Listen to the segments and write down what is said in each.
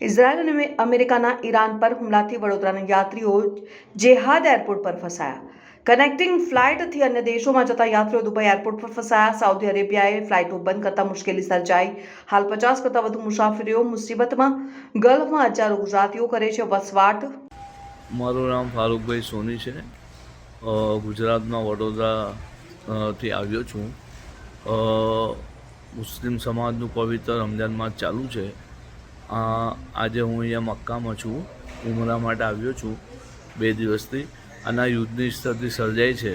Israel અને અમેરિકાના Iran પર હુમલાથી વડોદરાના યાત્રીઓ જેહાદ એરપોર્ટ પર ફસાયા। કનેક્ટિંગ ફ્લાઇટથી અન્ય દેશોમાં જતા યાત્રીઓ દુબઈ એરપોર્ટ પર ફસાયા। સાઉદી અરેબિયાએ ફ્લાઇટો બંધ કરતા મુશ્કેલી સર્જાઈ। હાલ 50 કરતાં વધુ મુસાફરીઓ મુસીબતમાં। ગલ્ફમાં હજારો ગુજરાતીઓ કરે છે વસવાટ। મારું નામ ફારૂકભાઈ સોની છે। ગુજરાતમાં વડોદરા થી આવ્યો છું। મુસ્લિમ સમાજનું પવિત્ર રમજાન માસ ચાલુ છે। આજે હું અહીંયા મક્કામાં છું, ઉમરા માટે આવ્યો છું 2 દિવસથી। અને આ યુદ્ધની સ્થિતિ સર્જાઈ છે,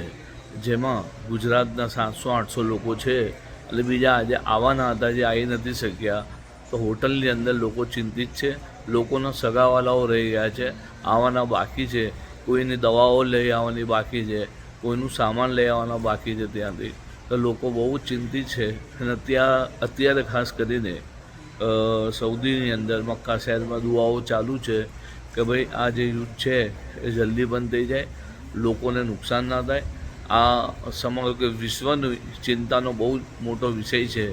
જેમાં ગુજરાતના 700-800 લોકો છે, એટલે બીજા આજે આવવાના હતા જે આવી નથી શક્યા। તો હોટલની અંદર લોકો ચિંતિત છે, લોકોના સગાવાલાઓ રહી ગયા છે, આવવાના બાકી છે, કોઈની દવાઓ લઈ આવવાની બાકી છે, કોઈનું સામાન લઈ આવવાના બાકી છે ત્યાંથી। તો લોકો બહુ ચિંતિત છે। અને અત્યારે ખાસ કરીને સઉદીની અંદર મક્કા શહેરમાં દુઆઓ ચાલુ છે કે ભાઈ આ જે યુદ્ધ છે એ જલ્દી બંધ થઈ જાય, લોકોને નુકસાન ના થાય। આ સમગ્ર વિશ્વની ચિંતાનો બહુ મોટો વિષય છે।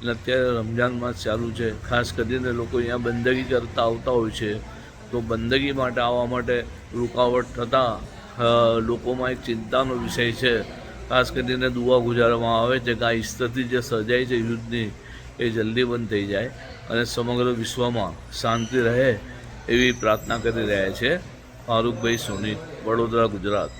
અને અત્યારે રમજાન માસ ચાલુ છે, ખાસ કરીને લોકો અહીંયા બંદગી કરતા આવતા હોય છે, તો બંદગી માટે આવવા માટે રૂકાવટ થતાં લોકોમાં એક ચિંતાનો વિષય છે। ખાસ કરીને દુઆ ગુજારવામાં આવે છે કે આ સ્થિતિ જે સર્જાઈ છે યુદ્ધની એ જલ્દી બંધ થઈ જાય અને સમગ્ર વિશ્વમાં શાંતિ રહે એવી પ્રાર્થના કરી રહ્યા છે। ફારૂકભાઈ સોની, વડોદરા, ગુજરાત।